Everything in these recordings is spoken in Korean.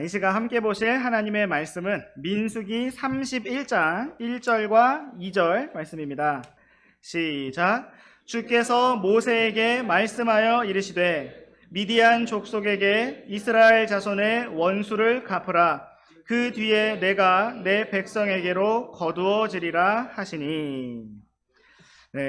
이 시간 함께 보실 하나님의 말씀은 민수기 31장 1절과 2절 말씀입니다. 시작. 주께서 모세에게 말씀하여 이르시되 미디안 족속에게 이스라엘 자손의 원수를 갚으라. 그 뒤에 내가 내 백성에게로 거두어지리라 하시니.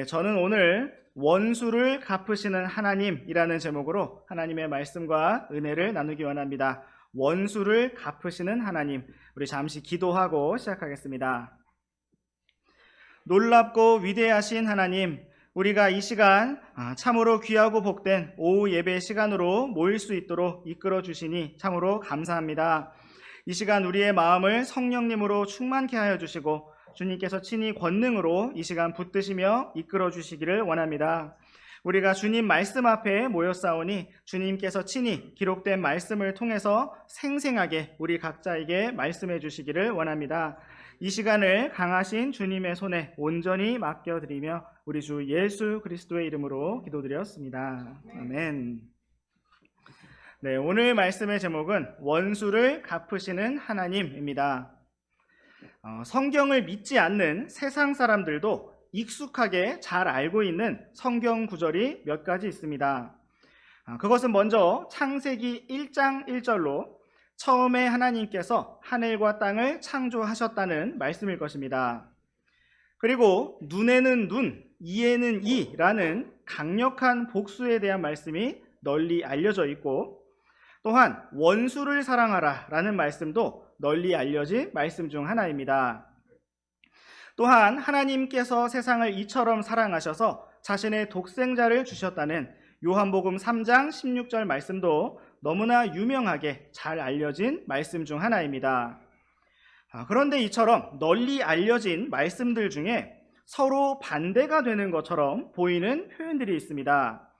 저는 오늘 원수를 갚으시는 하나님이라는 제목으로 하나님의 말씀과 은혜를 나누기 원합니다. 원수를 갚으시는 하나님, 우리 잠시 기도하고 시작하겠습니다. 놀랍고 위대하신 하나님, 우리가 이 시간 참으로 귀하고 복된 오후 예배 시간으로 모일 수 있도록 이끌어 주시니 참으로 감사합니다. 이 시간 우리의 마음을 성령님으로 충만케 하여 주시고 주님께서 친히 권능으로 이 시간 붙드시며 이끌어 주시기를 원합니다. 우리가 주님 말씀 앞에 모였사오니 주님께서 친히 기록된 말씀을 통해서 생생하게 우리 각자에게 말씀해 주시기를 원합니다. 이 시간을 강하신 주님의 손에 온전히 맡겨드리며 우리 주 예수 그리스도의 이름으로 기도드렸습니다. 아멘. 오늘 말씀의 제목은 원수를 갚으시는 하나님입니다. 성경을 믿지 않는 세상 사람들도 익숙하게 잘 알고 있는 성경 구절이 몇 가지 있습니다. 그것은 먼저 창세기 1장 1절로 처음에 하나님께서 하늘과 땅을 창조하셨다는 말씀일 것입니다. 그리고 눈에는 눈, 이에는 이라는 강력한 복수에 대한 말씀이 널리 알려져 있고, 또한 원수를 사랑하라 라는 말씀도 널리 알려진 말씀 중 하나입니다. 또한 하나님께서 세상을 이처럼 사랑하셔서 자신의 독생자를 주셨다는 요한복음 3장 16절 말씀도 너무나 유명하게 잘 알려진 말씀 중 하나입니다. 그런데 이처럼 널리 알려진 말씀들 중에 서로 반대가 되는 것처럼 보이는 표현들이 있습니다.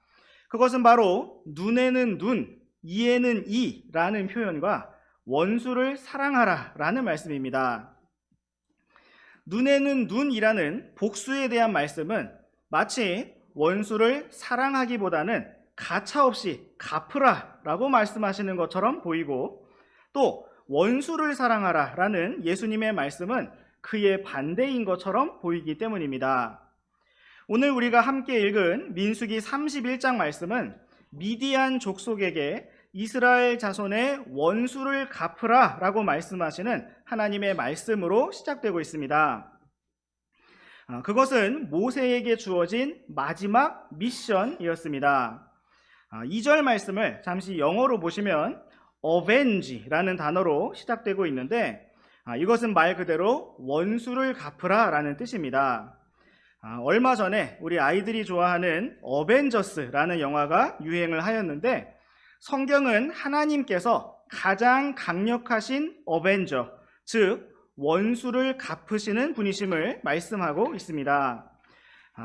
그것은 바로 눈에는 눈, 이에는 이라는 표현과 원수를 사랑하라 라는 말씀입니다. 눈에는 눈이라는 복수에 대한 말씀은 마치 원수를 사랑하기보다는 가차없이 갚으라 라고 말씀하시는 것처럼 보이고, 또 원수를 사랑하라 라는 예수님의 말씀은 그의 반대인 것처럼 보이기 때문입니다. 오늘 우리가 함께 읽은 민수기 31장 말씀은 미디안 족속에게 이스라엘 자손의 원수를 갚으라 라고 말씀하시는 하나님의 말씀으로 시작되고 있습니다. 그것은 모세에게 주어진 마지막 미션이었습니다. 2절 말씀을 잠시 영어로 보시면 avenge라는 단어로 시작되고 있는데, 이것은 말 그대로 원수를 갚으라 라는 뜻입니다. 얼마 전에 우리 아이들이 좋아하는 어벤져스라는 영화가 유행을 하였는데, 성경은 하나님께서 가장 강력하신 어벤져, 즉 원수를 갚으시는 분이심을 말씀하고 있습니다.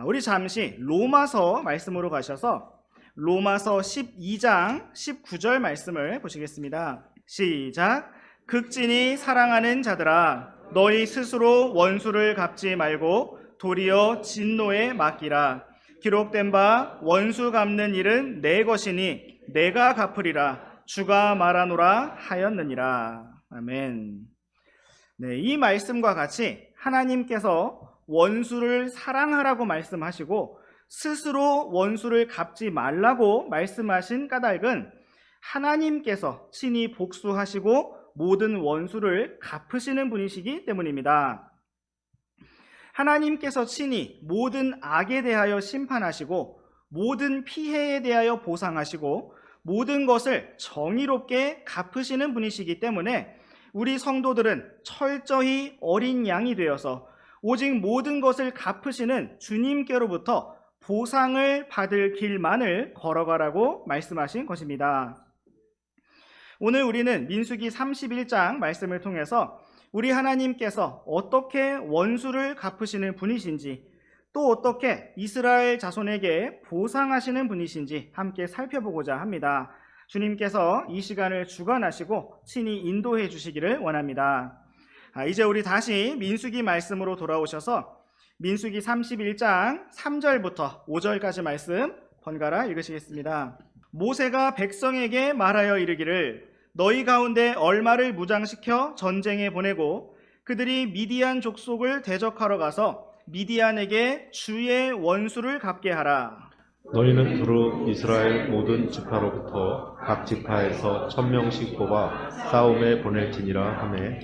우리 잠시 로마서 말씀으로 가셔서 로마서 12장 19절 말씀을 보시겠습니다. 시작. 극진히 사랑하는 자들아, 너희 스스로 원수를 갚지 말고 도리어 진노에 맡기라. 기록된 바 원수 갚는 일은 내 것이니 내가 갚으리라. 주가 말하노라 하였느니라. 아멘. 이 말씀과 같이 하나님께서 원수를 사랑하라고 말씀하시고 스스로 원수를 갚지 말라고 말씀하신 까닭은 하나님께서 친히 복수하시고 모든 원수를 갚으시는 분이시기 때문입니다. 하나님께서 친히 모든 악에 대하여 심판하시고 모든 피해에 대하여 보상하시고 모든 것을 정의롭게 갚으시는 분이시기 때문에 우리 성도들은 철저히 어린 양이 되어서 오직 모든 것을 갚으시는 주님께로부터 보상을 받을 길만을 걸어가라고 말씀하신 것입니다. 오늘 우리는 민수기 31장 말씀을 통해서 우리 하나님께서 어떻게 원수를 갚으시는 분이신지, 또 어떻게 이스라엘 자손에게 보상하시는 분이신지 함께 살펴보고자 합니다. 주님께서 이 시간을 주관하시고 친히 인도해 주시기를 원합니다. 이제 우리 다시 민수기 말씀으로 돌아오셔서 민수기 31장 3절부터 5절까지 말씀 번갈아 읽으시겠습니다. 모세가 백성에게 말하여 이르기를 너희 가운데 얼마를 무장시켜 전쟁에 보내고 그들이 미디안 족속을 대적하러 가서 미디안에게 주의 원수를 갚게 하라. 너희는 두루 이스라엘 모든 지파로부터 각 지파에서 1000명씩 뽑아 싸움에 보낼지니라 하매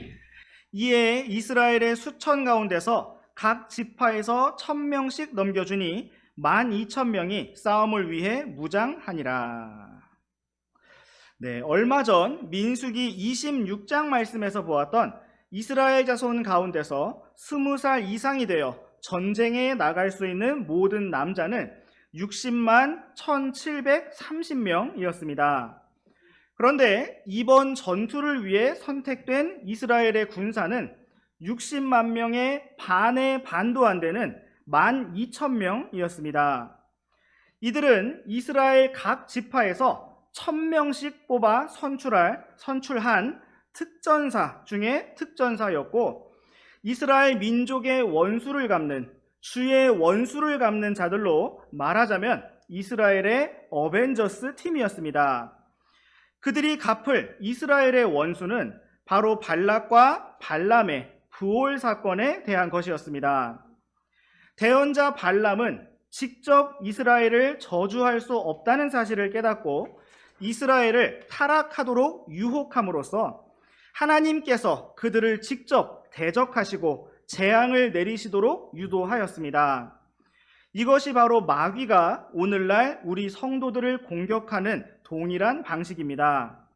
이에 이스라엘의 수천 가운데서 각 지파에서 1000명씩 넘겨주니 12,000명이 싸움을 위해 무장하니라. 네, 얼마 전 민수기 26장 말씀에서 보았던 이스라엘 자손 가운데서 20살 이상이 되어 전쟁에 나갈 수 있는 모든 남자는 60만 1730명이었습니다. 그런데 이번 전투를 위해 선택된 이스라엘의 군사는 60만 명의 반의 반도 안 되는 12,000명이었습니다. 이들은 이스라엘 각 지파에서 1000명씩 뽑아 선출한 특전사 중에 특전사였고, 이스라엘 민족의 원수를 갚는, 주의 원수를 갚는 자들로 말하자면 이스라엘의 어벤져스 팀이었습니다. 그들이 갚을 이스라엘의 원수는 바로 발락과 발람의 부올 사건에 대한 것이었습니다. 대언자 발람은 직접 이스라엘을 저주할 수 없다는 사실을 깨닫고 이스라엘을 타락하도록 유혹함으로써 하나님께서 그들을 직접 대적하시고 재앙을 내리시도록 유도하였습니다. 이것이 바로 마귀가 오늘날 우리 성도들을 공격하는 동일한 방식입니다.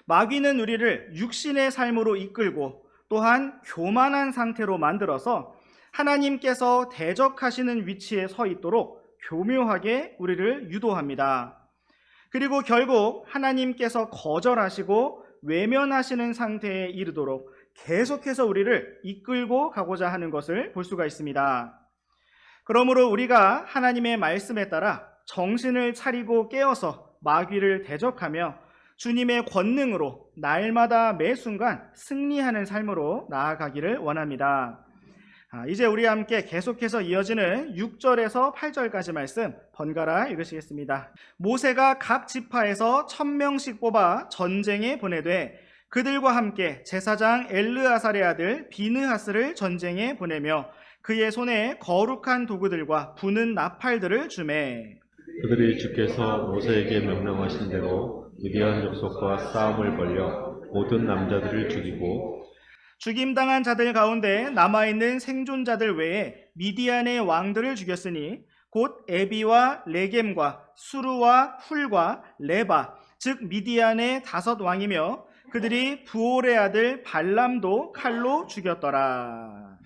마귀는 우리를 육신의 삶으로 이끌고 또한 교만한 상태로 만들어서 하나님께서 대적하시는 위치에 서 있도록 교묘하게 우리를 유도합니다. 그리고 결국 하나님께서 거절하시고 외면하시는 상태에 이르도록 계속해서 우리를 이끌고 가고자 하는 것을 볼 수가 있습니다. 그러므로 우리가 하나님의 말씀에 따라 정신을 차리고 깨어서 마귀를 대적하며 주님의 권능으로 날마다 매 순간 승리하는 삶으로 나아가기를 원합니다. 이제 우리 함께 계속해서 이어지는 6절에서 8절까지 말씀 번갈아 읽으시겠습니다. 모세가 각 지파에서 1000명씩 뽑아 전쟁에 보내되 그들과 함께 제사장 엘르아살의 아들 비느하스를 전쟁에 보내며 그의 손에 거룩한 도구들과 부는 나팔들을 주매 그들이 주께서 모세에게 명령하신 대로 미디안 족속과 싸움을 벌여 모든 남자들을 죽이고 죽임당한 자들 가운데 남아있는 생존자들 외에 미디안의 왕들을 죽였으니 곧 에비와 레겜과 수르와 훌과 레바 즉 미디안의 5 왕이며 그들이 부올의 아들 발람도 칼로 죽였더라.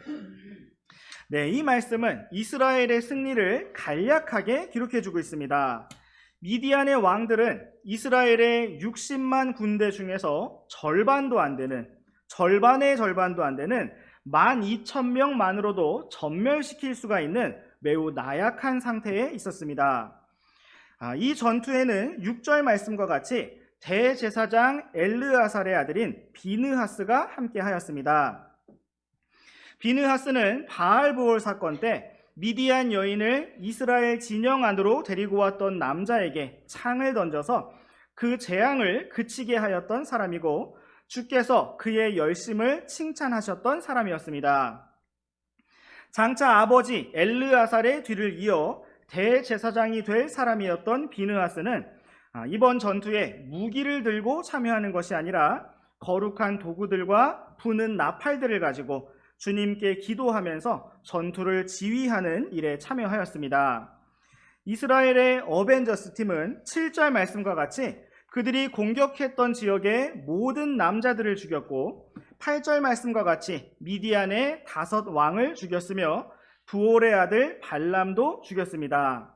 네, 이 말씀은 이스라엘의 승리를 간략하게 기록해주고 있습니다. 미디안의 왕들은 이스라엘의 60만 군대 중에서 절반도 안 되는 12,000명만으로도 전멸시킬 수가 있는 매우 나약한 상태에 있었습니다. 이 전투에는 6절 말씀과 같이 대제사장 엘르아살의 아들인 비느하스가 함께하였습니다. 비느하스는 바알보올 사건 때 미디안 여인을 이스라엘 진영 안으로 데리고 왔던 남자에게 창을 던져서 그 재앙을 그치게 하였던 사람이고 주께서 그의 열심을 칭찬하셨던 사람이었습니다. 장차 아버지 엘르아살의 뒤를 이어 대제사장이 될 사람이었던 비느하스는 이번 전투에 무기를 들고 참여하는 것이 아니라 거룩한 도구들과 부는 나팔들을 가지고 주님께 기도하면서 전투를 지휘하는 일에 참여하였습니다. 이스라엘의 어벤져스 팀은 7절 말씀과 같이 그들이 공격했던 지역의 모든 남자들을 죽였고 8절 말씀과 같이 미디안의 5 왕을 죽였으며 부올의 아들 발람도 죽였습니다.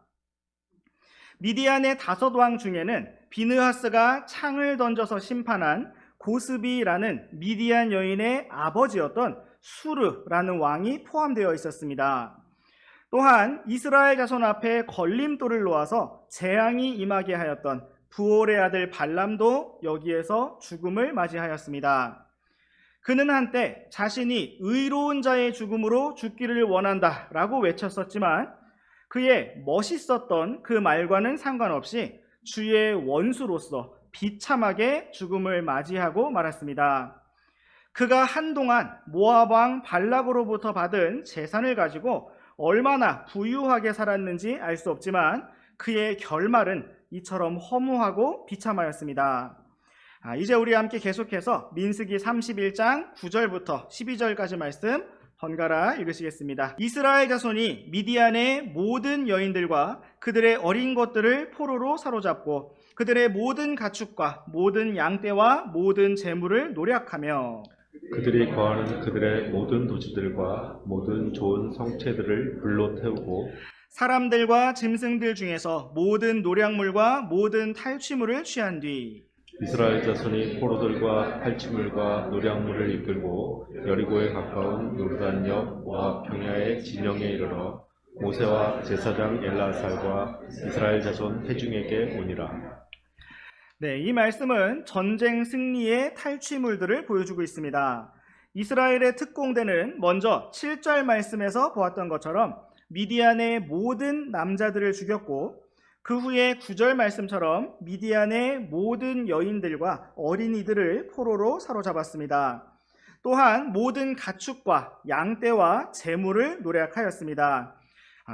미디안의 5 왕 중에는 비느하스가 창을 던져서 심판한 고스비라는 미디안 여인의 아버지였던 수르라는 왕이 포함되어 있었습니다. 또한 이스라엘 자손 앞에 걸림돌을 놓아서 재앙이 임하게 하였던 부올의 아들 발람도 여기에서 죽음을 맞이하였습니다. 그는 한때 자신이 의로운 자의 죽음으로 죽기를 원한다라고 외쳤었지만 그의 멋있었던 그 말과는 상관없이 주의 원수로서 비참하게 죽음을 맞이하고 말았습니다. 그가 한동안 모압 왕 발락으로부터 받은 재산을 가지고 얼마나 부유하게 살았는지 알 수 없지만 그의 결말은 이처럼 허무하고 비참하였습니다. 이제 우리 함께 계속해서 민수기 31장 9절부터 12절까지 말씀 번갈아 읽으시겠습니다. 이스라엘 자손이 미디안의 모든 여인들과 그들의 어린 것들을 포로로 사로잡고 그들의 모든 가축과 모든 양떼와 모든 재물을 노략하며 그들이 거하는 그들의 모든 도시들과 모든 좋은 성체들을 불로 태우고 사람들과 짐승들 중에서 모든 노략물과 모든 탈취물을 취한 뒤 이스라엘 자손이 포로들과 탈취물과 노략물을 이끌고 여리고에 가까운 요르단역 모압 평야의 진영에 이르러 모세와 제사장 엘라살과 이스라엘 자손 회중에게 오니라. 네, 이 말씀은 전쟁 승리의 탈취물들을 보여주고 있습니다. 이스라엘의 특공대는 먼저 7절 말씀에서 보았던 것처럼 미디안의 모든 남자들을 죽였고 그 후에 9절 말씀처럼 미디안의 모든 여인들과 어린이들을 포로로 사로잡았습니다. 또한 모든 가축과 양떼와 재물을 노략하였습니다.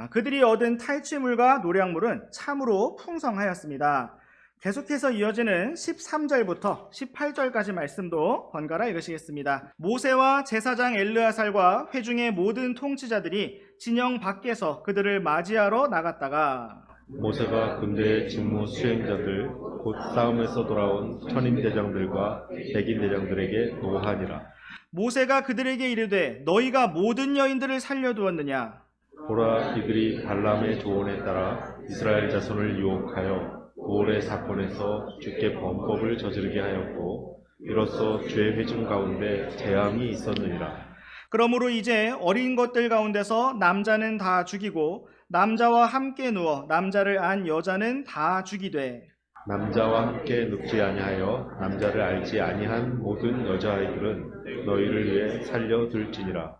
그들이 얻은 탈취물과 노략물은 참으로 풍성하였습니다. 계속해서 이어지는 13절부터 18절까지 말씀도 번갈아 읽으시겠습니다. 모세와 제사장 엘르아살과 회중의 모든 통치자들이 진영 밖에서 그들을 맞이하러 나갔다가 모세가 군대의 직무 수행자들 곧 싸움에서 돌아온 천인 대장들과 백인 대장들에게 노하니라. 모세가 그들에게 이르되 너희가 모든 여인들을 살려두었느냐? 보라, 이들이 발람의 조언에 따라 이스라엘 자손을 유혹하여 고올의 사건에서 주께 범법을 저지르게 하였고 이로써 주의 회중 가운데 재앙이 있었느니라. 그러므로 이제 어린 것들 가운데서 남자는 다 죽이고 남자와 함께 누워 남자를 안 여자는 다 죽이되 남자와 함께 눕지 아니하여 남자를 알지 아니한 모든 여자아이들은 너희를 위해 살려둘지니라.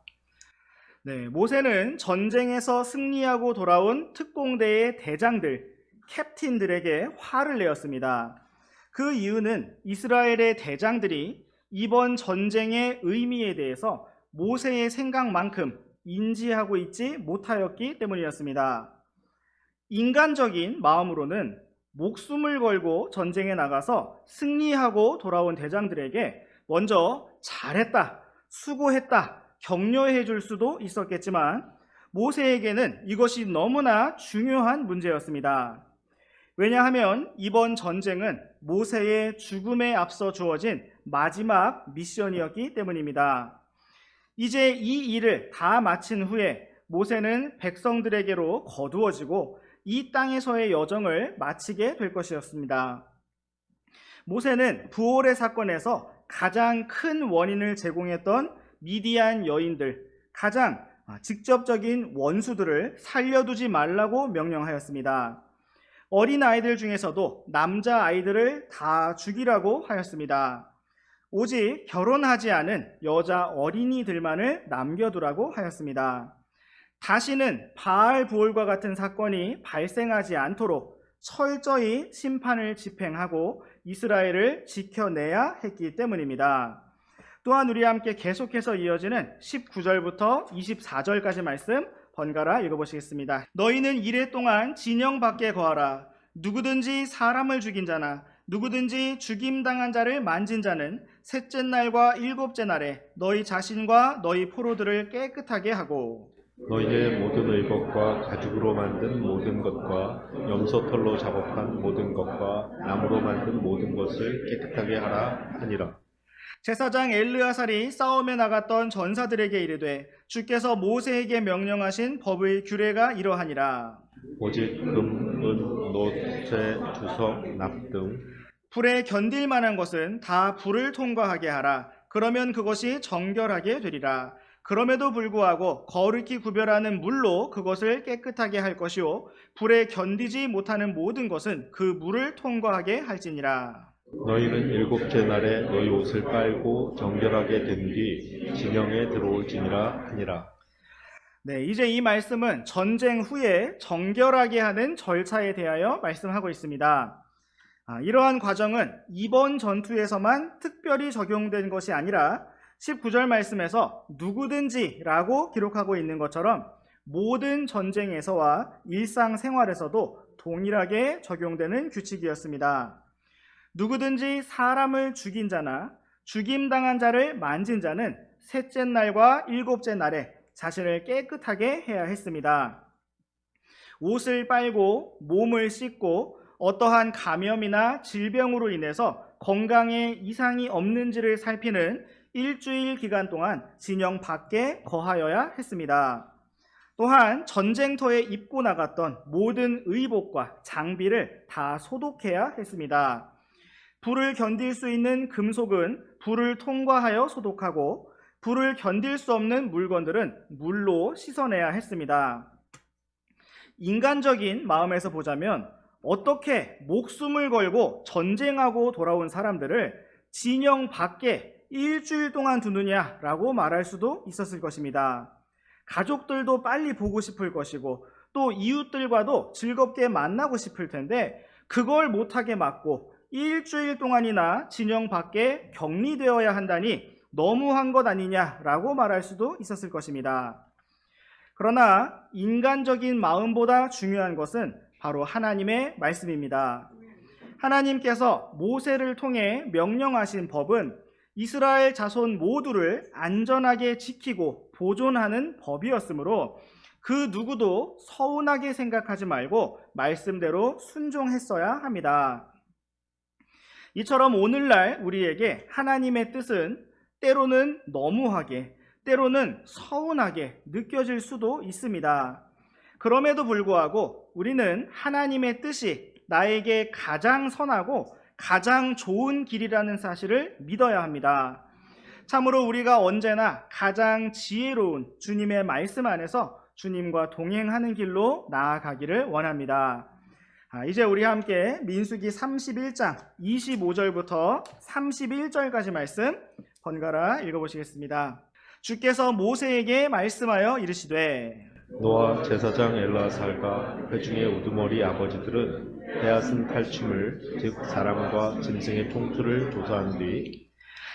네, 모세는 전쟁에서 승리하고 돌아온 특공대의 대장들, 캡틴들에게 화를 내었습니다. 그 이유는 이스라엘의 대장들이 이번 전쟁의 의미에 대해서 모세의 생각만큼 인지하고 있지 못하였기 때문이었습니다. 인간적인 마음으로는 목숨을 걸고 전쟁에 나가서 승리하고 돌아온 대장들에게 먼저 잘했다, 수고했다, 격려해 줄 수도 있었겠지만 모세에게는 이것이 너무나 중요한 문제였습니다. 왜냐하면 이번 전쟁은 모세의 죽음에 앞서 주어진 마지막 미션이었기 때문입니다. 이제 이 일을 다 마친 후에 모세는 백성들에게로 거두어지고 이 땅에서의 여정을 마치게 될 것이었습니다. 모세는 부올의 사건에서 가장 큰 원인을 제공했던 미디안 여인들, 가장 직접적인 원수들을 살려두지 말라고 명령하였습니다. 어린아이들 중에서도 남자아이들을 다 죽이라고 하였습니다. 오직 결혼하지 않은 여자 어린이들만을 남겨두라고 하였습니다. 다시는 바알 부올과 같은 사건이 발생하지 않도록 철저히 심판을 집행하고 이스라엘을 지켜내야 했기 때문입니다. 또한 우리 함께 계속해서 이어지는 19절부터 24절까지 말씀 번갈아 읽어보시겠습니다. 너희는 이레 동안 진영 밖에 거하라. 누구든지 사람을 죽인 자나 누구든지 죽임당한 자를 만진 자는 셋째 날과 일곱째 날에 너희 자신과 너희 포로들을 깨끗하게 하고 너희의 모든 의복과 가죽으로 만든 모든 것과 염소털로 작업한 모든 것과 나무로 만든 모든 것을 깨끗하게 하라 하니라. 제사장 엘르아살이 싸움에 나갔던 전사들에게 이르되 주께서 모세에게 명령하신 법의 규례가 이러하니라. 오직 금, 은, 노, 쇠, 주석, 납 등 불에 견딜 만한 것은 다 불을 통과하게 하라. 그러면 그것이 정결하게 되리라. 그럼에도 불구하고 거룩히 구별하는 물로 그것을 깨끗하게 할 것이요 불에 견디지 못하는 모든 것은 그 물을 통과하게 할지니라. 너희는 일곱째 날에 너희 옷을 빨고 정결하게 된 뒤 진영에 들어올지니라 하니라. 네, 이제 이 말씀은 전쟁 후에 정결하게 하는 절차에 대하여 말씀하고 있습니다. 이러한 과정은 이번 전투에서만 특별히 적용된 것이 아니라 19절 말씀에서 누구든지라고 기록하고 있는 것처럼 모든 전쟁에서와 일상생활에서도 동일하게 적용되는 규칙이었습니다. 누구든지 사람을 죽인 자나 죽임당한 자를 만진 자는 셋째 날과 일곱째 날에 자신을 깨끗하게 해야 했습니다. 옷을 빨고 몸을 씻고 어떠한 감염이나 질병으로 인해서 건강에 이상이 없는지를 살피는 일주일 기간 동안 진영 밖에 거하여야 했습니다. 또한 전쟁터에 입고 나갔던 모든 의복과 장비를 다 소독해야 했습니다. 불을 견딜 수 있는 금속은 불을 통과하여 소독하고 불을 견딜 수 없는 물건들은 물로 씻어내야 했습니다. 인간적인 마음에서 보자면 어떻게 목숨을 걸고 전쟁하고 돌아온 사람들을 진영 밖에 일주일 동안 두느냐라고 말할 수도 있었을 것입니다. 가족들도 빨리 보고 싶을 것이고 또 이웃들과도 즐겁게 만나고 싶을 텐데 그걸 못하게 막고 일주일 동안이나 진영 밖에 격리되어야 한다니 너무한 것 아니냐라고 말할 수도 있었을 것입니다. 그러나 인간적인 마음보다 중요한 것은 바로 하나님의 말씀입니다. 하나님께서 모세를 통해 명령하신 법은 이스라엘 자손 모두를 안전하게 지키고 보존하는 법이었으므로 그 누구도 서운하게 생각하지 말고 말씀대로 순종했어야 합니다. 이처럼 오늘날 우리에게 하나님의 뜻은 때로는 너무하게, 때로는 서운하게 느껴질 수도 있습니다. 그럼에도 불구하고 우리는 하나님의 뜻이 나에게 가장 선하고 가장 좋은 길이라는 사실을 믿어야 합니다. 참으로 우리가 언제나 가장 지혜로운 주님의 말씀 안에서 주님과 동행하는 길로 나아가기를 원합니다. 이제 우리 함께 민수기 31장 25절부터 31절까지 말씀 번갈아 읽어보시겠습니다. 주께서 모세에게 말씀하여 이르시되 너와 제사장 엘라살과 회중의 우두머리 아버지들은 빼앗은 탈취물 즉 사람과 짐승의 통수를 조사한 뒤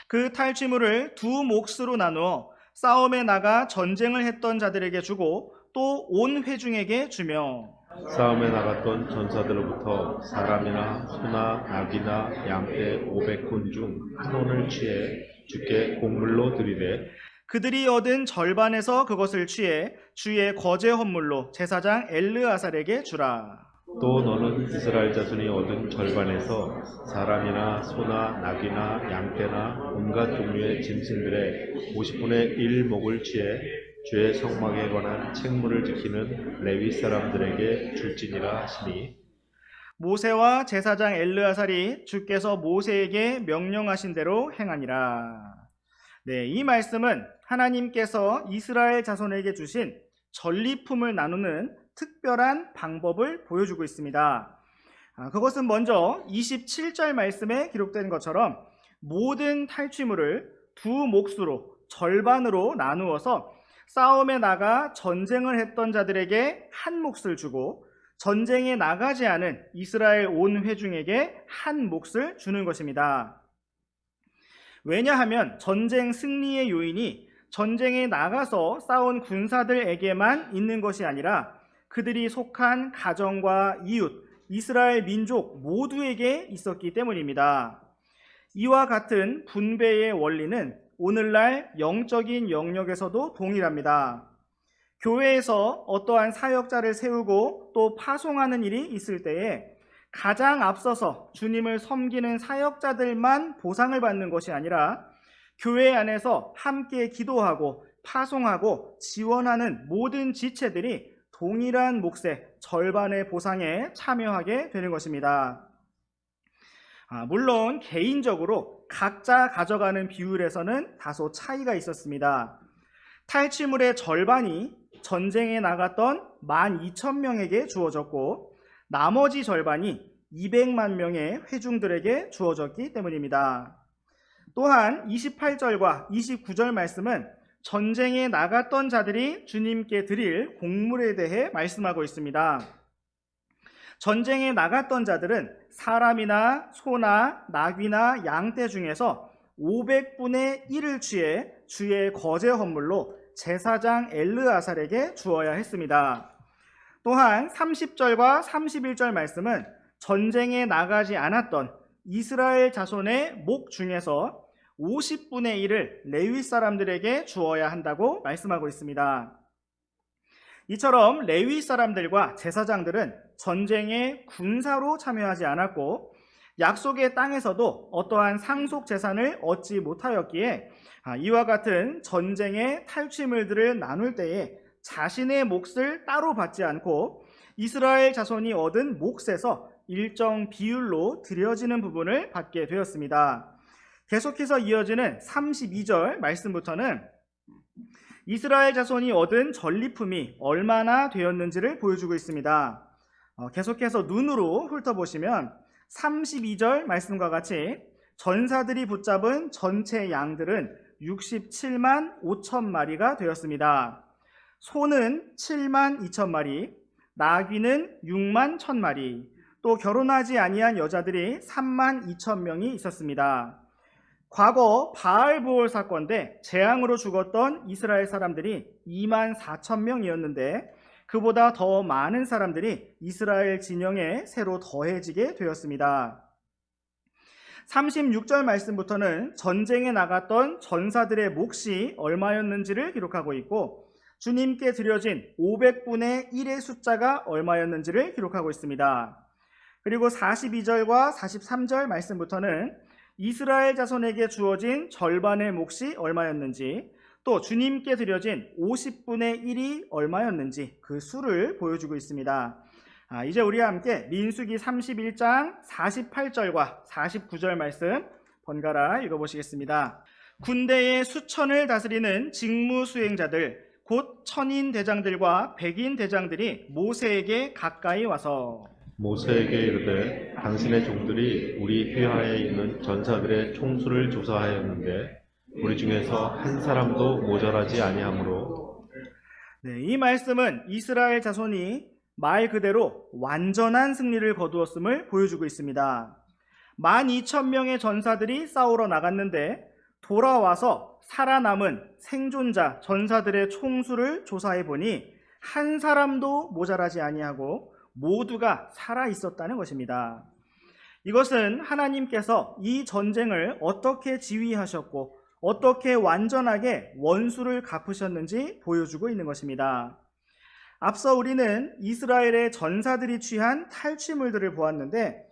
그 탈취물을 두 몫으로 나누어 싸움에 나가 전쟁을 했던 자들에게 주고 또 온 회중에게 주며 싸움에 나갔던 전사들로부터 사람이나 소나 낙이나 양떼 500군 중 한 원을 취해 주께 곡물로 드리되 그들이 얻은 절반에서 그것을 취해 주의 거제 헌물로 제사장 엘르아살에게 주라. 또 너는 이스라엘 자손이 얻은 절반에서 사람이나 소나 낙이나 양떼나 온갖 종류의 짐승들의 50분의 1목을 취해 주의 성막에 관한 책무를 지키는 레위 사람들에게 줄지니라 하시니 모세와 제사장 엘르아살이 주께서 모세에게 명령하신 대로 행하니라. 네, 이 말씀은 하나님께서 이스라엘 자손에게 주신 전리품을 나누는 특별한 방법을 보여주고 있습니다. 그것은 먼저 27절 말씀에 기록된 것처럼 모든 탈취물을 두 몫으로 절반으로 나누어서 싸움에 나가 전쟁을 했던 자들에게 한 몫을 주고 전쟁에 나가지 않은 이스라엘 온 회중에게 한 몫을 주는 것입니다. 왜냐하면 전쟁 승리의 요인이 전쟁에 나가서 싸운 군사들에게만 있는 것이 아니라 그들이 속한 가정과 이웃, 이스라엘 민족 모두에게 있었기 때문입니다. 이와 같은 분배의 원리는 오늘날 영적인 영역에서도 동일합니다. 교회에서 어떠한 사역자를 세우고 또 파송하는 일이 있을 때에 가장 앞서서 주님을 섬기는 사역자들만 보상을 받는 것이 아니라 교회 안에서 함께 기도하고 파송하고 지원하는 모든 지체들이 동일한 몫의 절반의 보상에 참여하게 되는 것입니다. 물론 개인적으로 각자 가져가는 비율에서는 다소 차이가 있었습니다. 탈취물의 절반이 전쟁에 나갔던 12,000명에게 주어졌고 나머지 절반이 200만 명의 회중들에게 주어졌기 때문입니다. 또한 28절과 29절 말씀은 전쟁에 나갔던 자들이 주님께 드릴 곡물에 대해 말씀하고 있습니다. 전쟁에 나갔던 자들은 사람이나 소나 나귀나 양떼 중에서 500분의 1을 취해 주의 거제 헌물로 제사장 엘르아살에게 주어야 했습니다. 또한 30절과 31절 말씀은 전쟁에 나가지 않았던 이스라엘 자손의 목 중에서 50분의 1을 레위 사람들에게 주어야 한다고 말씀하고 있습니다. 이처럼 레위 사람들과 제사장들은 전쟁에 군사로 참여하지 않았고 약속의 땅에서도 어떠한 상속 재산을 얻지 못하였기에 이와 같은 전쟁의 탈취물들을 나눌 때에 자신의 몫을 따로 받지 않고 이스라엘 자손이 얻은 몫에서 일정 비율로 드려지는 부분을 받게 되었습니다. 계속해서 이어지는 32절 말씀부터는 이스라엘 자손이 얻은 전리품이 얼마나 되었는지를 보여주고 있습니다. 계속해서 눈으로 훑어보시면 32절 말씀과 같이 전사들이 붙잡은 전체 양들은 67만 5천 마리가 되었습니다. 소는 7만 2천 마리, 나귀는 6만 1천 마리, 또 결혼하지 아니한 여자들이 3만 2천 명이 있었습니다. 과거 바알보올 사건 때 재앙으로 죽었던 이스라엘 사람들이 2만 4천 명이었는데 그보다 더 많은 사람들이 이스라엘 진영에 새로 더해지게 되었습니다. 36절 말씀부터는 전쟁에 나갔던 전사들의 몫이 얼마였는지를 기록하고 있고 주님께 드려진 500분의 1의 숫자가 얼마였는지를 기록하고 있습니다. 그리고 42절과 43절 말씀부터는 이스라엘 자손에게 주어진 절반의 몫이 얼마였는지 또 주님께 드려진 50분의 1이 얼마였는지 그 수를 보여주고 있습니다. 이제 우리와 함께 민수기 31장 48절과 49절 말씀 번갈아 읽어보시겠습니다. 군대의 수천을 다스리는 직무 수행자들 곧 천인 대장들과 백인 대장들이 모세에게 가까이 와서 모세에게 이르되 당신의 종들이 우리 휘하에 있는 전사들의 총수를 조사하였는데 우리 중에서 한 사람도 모자라지 아니하므로. 이 말씀은 이스라엘 자손이 말 그대로 완전한 승리를 거두었음을 보여주고 있습니다. 12,000명의 전사들이 싸우러 나갔는데 돌아와서 살아남은 생존자 전사들의 총수를 조사해 보니 한 사람도 모자라지 아니하고 모두가 살아 있었다는 것입니다. 이것은 하나님께서 이 전쟁을 어떻게 지휘하셨고 어떻게 완전하게 원수를 갚으셨는지 보여주고 있는 것입니다. 앞서 우리는 이스라엘의 전사들이 취한 탈취물들을 보았는데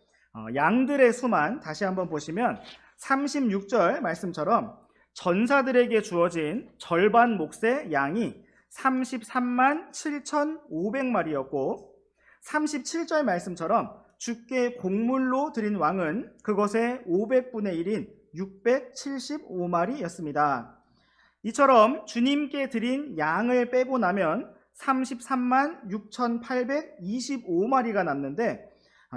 양들의 수만 다시 한번 보시면 36절 말씀처럼 전사들에게 주어진 절반 몫의 양이 33만 7,500마리였고 37절 말씀처럼 주께 곡물로 드린 왕은 그것의 500분의 1인 675마리였습니다. 이처럼 주님께 드린 양을 빼고 나면 33만 6,825마리가 남는데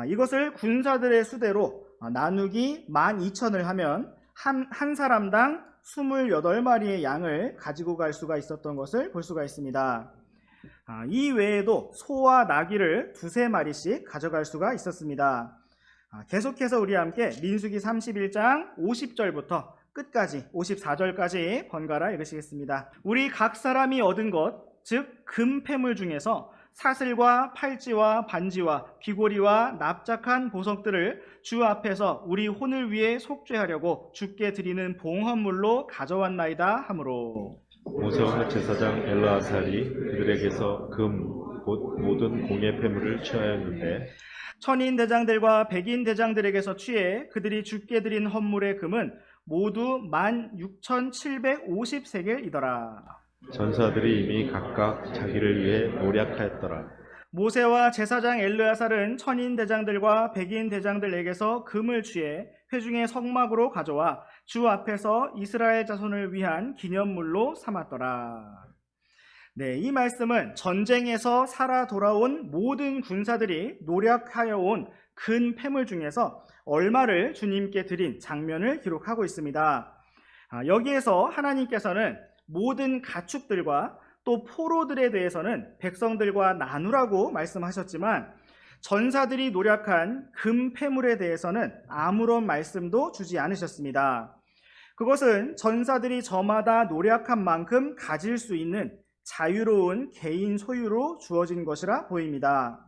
이것을 군사들의 수대로 나누기 12,000을 하면 한 사람당 28마리의 양을 가지고 갈 수가 있었던 것을 볼 수가 있습니다. 이 외에도 소와 나귀를 2-3마리씩 가져갈 수가 있었습니다. 계속해서 우리와 함께 민수기 31장 50절부터 끝까지 54절까지 번갈아 읽으시겠습니다. 우리 각 사람이 얻은 것, 즉 금패물 중에서 사슬과 팔찌와 반지와 귀고리와 납작한 보석들을 주 앞에서 우리 혼을 위해 속죄하려고 주께 드리는 봉헌물로 가져왔나이다 하므로 모세와 제사장 엘르아살이 그들에게서 금 곧 모든 공예 패물을 취하였는데 천인 대장들과 백인 대장들에게서 취해 그들이 주께 드린 헌물의 금은 모두 16,750세겔이더라. 전사들이 이미 각각 자기를 위해 노력하였더라. 모세와 제사장 엘르아살은 천인 대장들과 백인 대장들에게서 금을 취해 회중의 성막으로 가져와 주 앞에서 이스라엘 자손을 위한 기념물로 삼았더라. 이 말씀은 전쟁에서 살아 돌아온 모든 군사들이 노력하여 온 근 패물 중에서 얼마를 주님께 드린 장면을 기록하고 있습니다. 여기에서 하나님께서는 모든 가축들과 또 포로들에 대해서는 백성들과 나누라고 말씀하셨지만 전사들이 노력한 금 폐물에 대해서는 아무런 말씀도 주지 않으셨습니다. 그것은 전사들이 저마다 노력한 만큼 가질 수 있는 자유로운 개인 소유로 주어진 것이라 보입니다.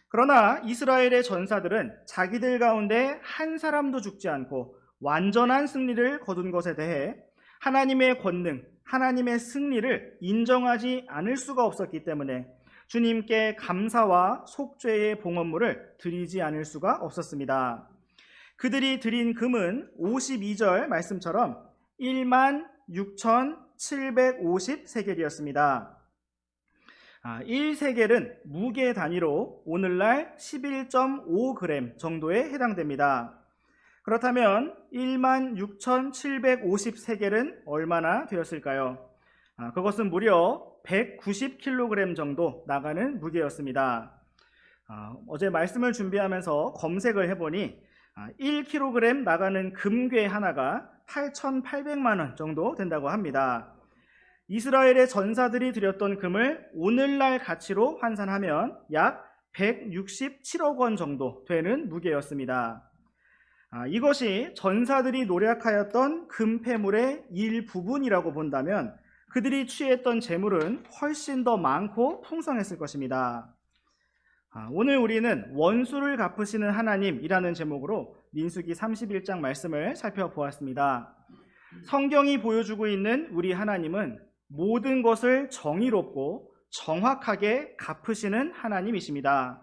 그러나 이스라엘의 전사들은 자기들 가운데 한 사람도 죽지 않고 완전한 승리를 거둔 것에 대해 하나님의 권능, 하나님의 승리를 인정하지 않을 수가 없었기 때문에 주님께 감사와 속죄의 봉헌물을 드리지 않을 수가 없었습니다. 그들이 드린 금은 52절 말씀처럼 16,750세겔이었습니다. 1세겔은 무게 단위로 오늘날 11.5g 정도에 해당됩니다. 그렇다면 16,750세겔은 얼마나 되었을까요? 그것은 무려 190kg 정도 나가는 무게였습니다. 어제 말씀을 준비하면서 검색을 해보니 1kg 나가는 금괴 하나가 8,800만 원 정도 된다고 합니다. 이스라엘의 전사들이 드렸던 금을 오늘날 가치로 환산하면 약 167억 원 정도 되는 무게였습니다. 이것이 전사들이 노력하였던 금폐물의 일부분이라고 본다면 그들이 취했던 재물은 훨씬 더 많고 풍성했을 것입니다. 오늘 우리는 원수를 갚으시는 하나님이라는 제목으로 민수기 31장 말씀을 살펴보았습니다. 성경이 보여주고 있는 우리 하나님은 모든 것을 정의롭고 정확하게 갚으시는 하나님이십니다.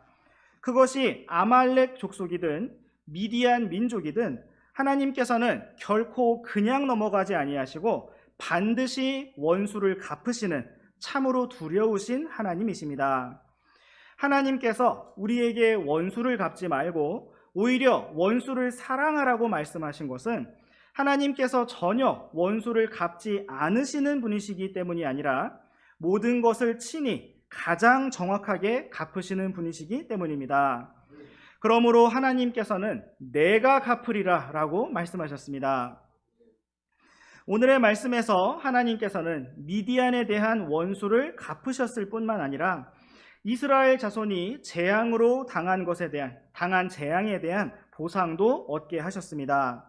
그것이 아말렉 족속이든 미디안 민족이든 하나님께서는 결코 그냥 넘어가지 아니하시고 반드시 원수를 갚으시는 참으로 두려우신 하나님이십니다. 하나님께서 우리에게 원수를 갚지 말고 오히려 원수를 사랑하라고 말씀하신 것은 하나님께서 전혀 원수를 갚지 않으시는 분이시기 때문이 아니라 모든 것을 친히 가장 정확하게 갚으시는 분이시기 때문입니다. 그러므로 하나님께서는 내가 갚으리라 라고 말씀하셨습니다. 오늘의 말씀에서 하나님께서는 미디안에 대한 원수를 갚으셨을 뿐만 아니라 이스라엘 자손이 재앙으로 당한 재앙에 대한 보상도 얻게 하셨습니다.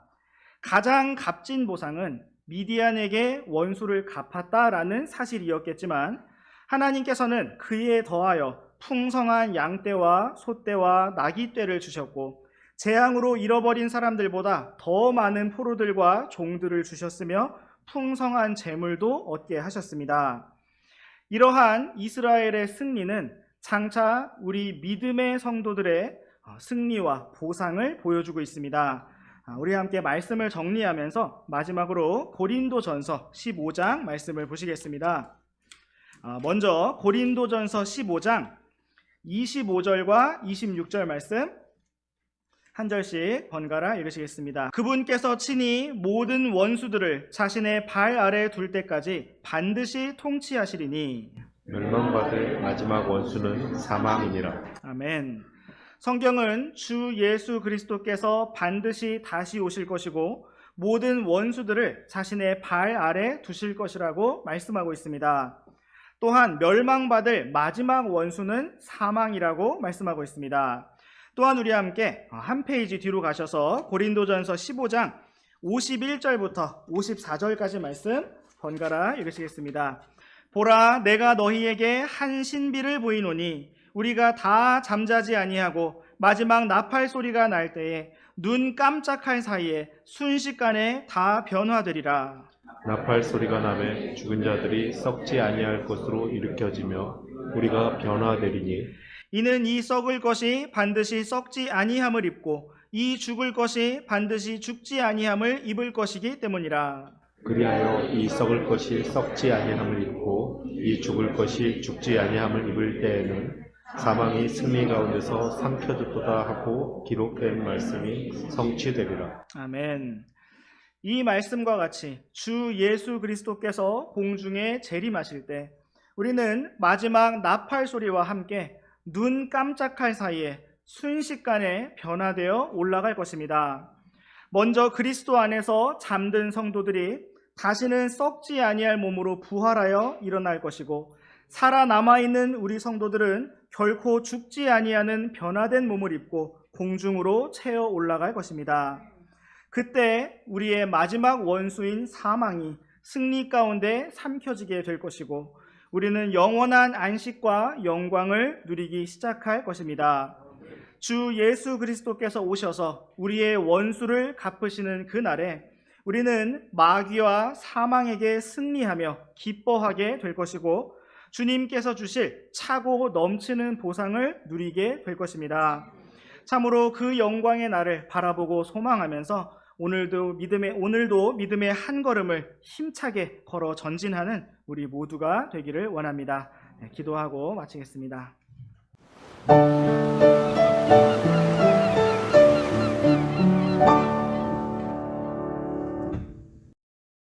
가장 값진 보상은 미디안에게 원수를 갚았다라는 사실이었겠지만 하나님께서는 그에 더하여 풍성한 양떼와 소떼와 나귀떼를 주셨고 재앙으로 잃어버린 사람들보다 더 많은 포로들과 종들을 주셨으며 풍성한 재물도 얻게 하셨습니다. 이러한 이스라엘의 승리는 장차 우리 믿음의 성도들의 승리와 보상을 보여주고 있습니다. 우리 함께 말씀을 정리하면서 마지막으로 고린도전서 15장 말씀을 보시겠습니다. 먼저 고린도전서 15장 25절과 26절 말씀 한 절씩 번갈아 읽으시겠습니다. 그분께서 친히 모든 원수들을 자신의 발 아래 둘 때까지 반드시 통치하시리니 멸망받을 마지막 원수는 사망이니라. 아멘. 성경은 주 예수 그리스도께서 반드시 다시 오실 것이고 모든 원수들을 자신의 발 아래 두실 것이라고 말씀하고 있습니다. 또한 멸망받을 마지막 원수는 사망이라고 말씀하고 있습니다. 또한 우리 함께 한 페이지 뒤로 가셔서 고린도전서 15장 51절부터 54절까지 말씀 번갈아 읽으시겠습니다. 보라, 내가 너희에게 한 신비를 보이노니 우리가 다 잠자지 아니하고 마지막 나팔 소리가 날 때에 눈 깜짝할 사이에 순식간에 다 변화되리라. 나팔 소리가 나매 죽은 자들이 썩지 아니할 것으로 일으켜지며 우리가 변화되리니 이는 이 썩을 것이 반드시 썩지 아니함을 입고 이 죽을 것이 반드시 죽지 아니함을 입을 것이기 때문이라. 그리하여 이 썩을 것이 썩지 아니함을 입고 이 죽을 것이 죽지 아니함을 입을 때에는 사망이 승리 가운데서 삼켜졌도다 하고 기록된 말씀이 성취되리라. 아멘. 이 말씀과 같이 주 예수 그리스도께서 공중에 재림하실 때 우리는 마지막 나팔 소리와 함께 눈 깜짝할 사이에 순식간에 변화되어 올라갈 것입니다. 먼저 그리스도 안에서 잠든 성도들이 다시는 썩지 아니할 몸으로 부활하여 일어날 것이고 살아남아 있는 우리 성도들은 결코 죽지 아니하는 변화된 몸을 입고 공중으로 채어 올라갈 것입니다. 그때 우리의 마지막 원수인 사망이 승리 가운데 삼켜지게 될 것이고 우리는 영원한 안식과 영광을 누리기 시작할 것입니다. 주 예수 그리스도께서 오셔서 우리의 원수를 갚으시는 그날에 우리는 마귀와 사망에게 승리하며 기뻐하게 될 것이고 주님께서 주실 차고 넘치는 보상을 누리게 될 것입니다. 참으로 그 영광의 날을 바라보고 소망하면서 오늘도 믿음의 한 걸음을 힘차게 걸어 전진하는 우리 모두가 되기를 원합니다. 기도하고 마치겠습니다.